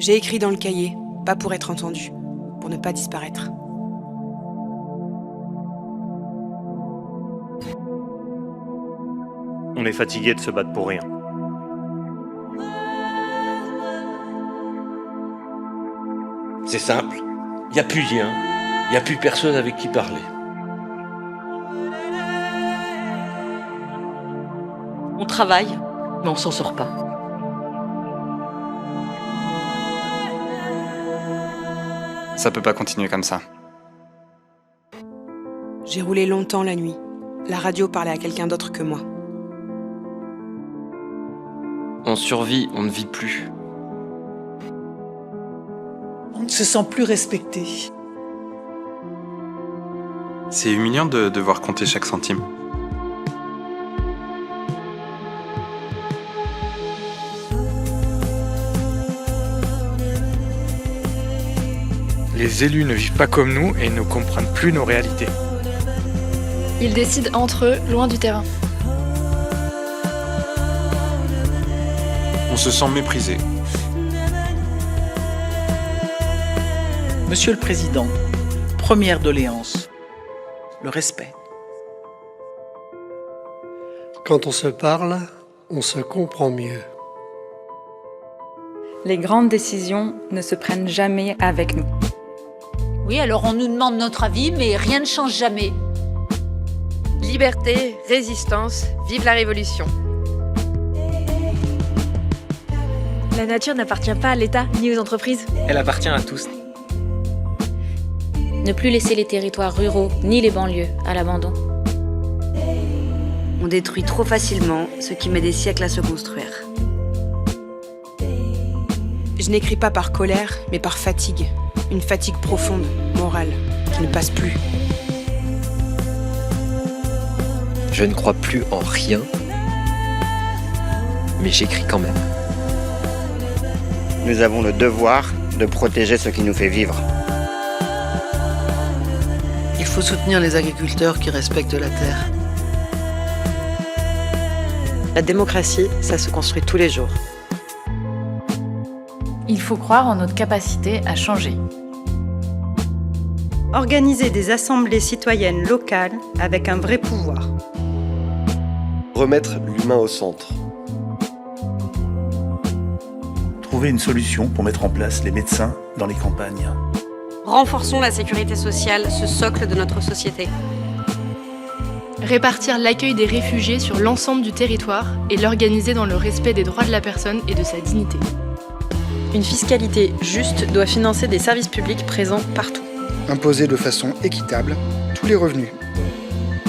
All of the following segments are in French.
J'ai écrit dans le cahier, pas pour être entendu, pour ne pas disparaître. On est fatigué de se battre pour rien. C'est simple, il n'y a plus lien, il n'y a plus personne avec qui parler. On travaille, mais on s'en sort pas. Ça peut pas continuer comme ça. J'ai roulé longtemps la nuit. La radio parlait à quelqu'un d'autre que moi. On survit, on ne vit plus. On ne se sent plus respecté. C'est humiliant de devoir compter chaque centime. Les élus ne vivent pas comme nous et ne comprennent plus nos réalités. Ils décident entre eux, loin du terrain. On se sent méprisé. Monsieur le Président, première doléance, le respect. Quand on se parle, on se comprend mieux. Les grandes décisions ne se prennent jamais avec nous. Oui, alors on nous demande notre avis, mais rien ne change jamais. Liberté, résistance, vive la révolution. La nature n'appartient pas à l'État ni aux entreprises. Elle appartient à tous. Ne plus laisser les territoires ruraux ni les banlieues à l'abandon. On détruit trop facilement ce qui met des siècles à se construire. Je n'écris pas par colère, mais par fatigue. Une fatigue profonde, morale, qui ne passe plus. Je ne crois plus en rien, mais j'écris quand même. Nous avons le devoir de protéger ce qui nous fait vivre. Il faut soutenir les agriculteurs qui respectent la terre. La démocratie, ça se construit tous les jours. Il faut croire en notre capacité à changer. Organiser des assemblées citoyennes locales avec un vrai pouvoir. Remettre l'humain au centre. Trouver une solution pour mettre en place les médecins dans les campagnes. Renforçons la sécurité sociale, ce socle de notre société. Répartir l'accueil des réfugiés sur l'ensemble du territoire et l'organiser dans le respect des droits de la personne et de sa dignité. Une fiscalité juste doit financer des services publics présents partout. Imposer de façon équitable tous les revenus,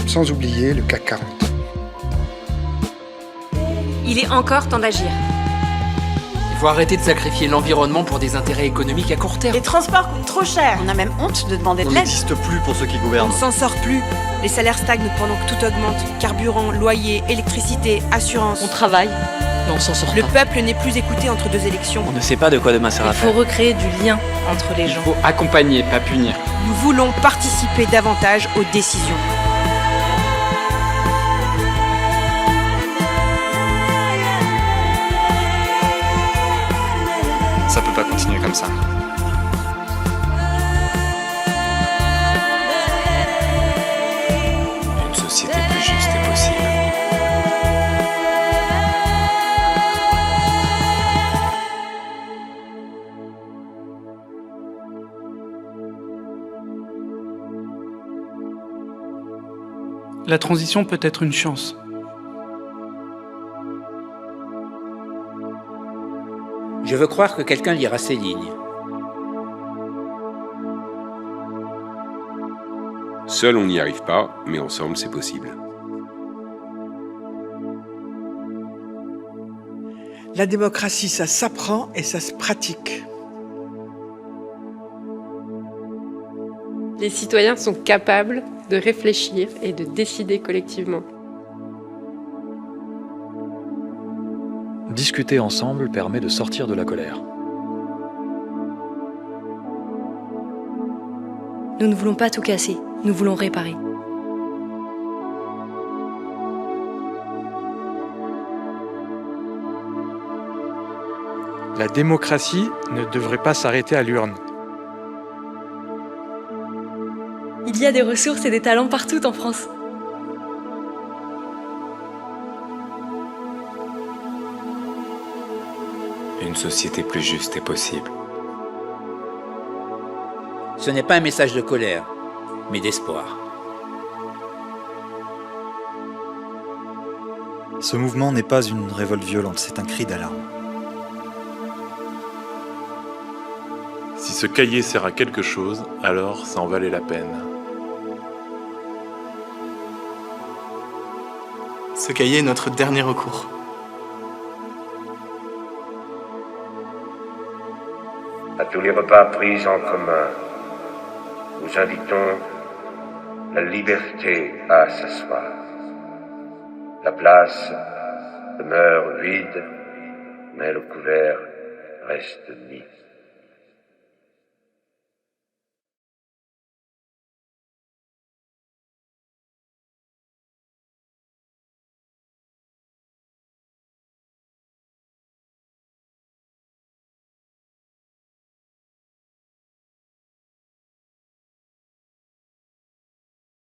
sans oublier le CAC 40. Il est encore temps d'agir. Il faut arrêter de sacrifier l'environnement pour des intérêts économiques à court terme. Les transports coûtent trop cher. On a même honte de demander de On l'aide. n'existe plus pour ceux qui On gouvernent. ne s'en sort plus. Les salaires stagnent pendant que tout augmente. Carburant, loyer, électricité, assurance. On travaille, mais on s'en sort Le pas. peuple n'est plus écouté entre deux élections. On ne sait pas de quoi demain sera Il faut fait. recréer du lien entre les gens. Il faut accompagner, pas punir. Nous voulons participer davantage aux décisions. Ça peut pas continuer comme ça. Une société plus juste est possible. La transition peut être une chance. Je veux croire que quelqu'un lira ces lignes. Seul on n'y arrive pas, mais ensemble c'est possible. La démocratie, ça s'apprend et ça se pratique. Les citoyens sont capables de réfléchir et de décider collectivement. Discuter ensemble permet de sortir de la colère. Nous ne voulons pas tout casser, nous voulons réparer. La démocratie ne devrait pas s'arrêter à l'urne. Il y a des ressources et des talents partout en France. Une société plus juste est possible. Ce n'est pas un message de colère, mais d'espoir. Ce mouvement n'est pas une révolte violente, c'est un cri d'alarme. Si ce cahier sert à quelque chose, alors ça en valait la peine. Ce cahier est notre dernier recours. À tous les repas pris en commun, nous invitons la liberté à s'asseoir. La place demeure vide, mais le couvert reste mis.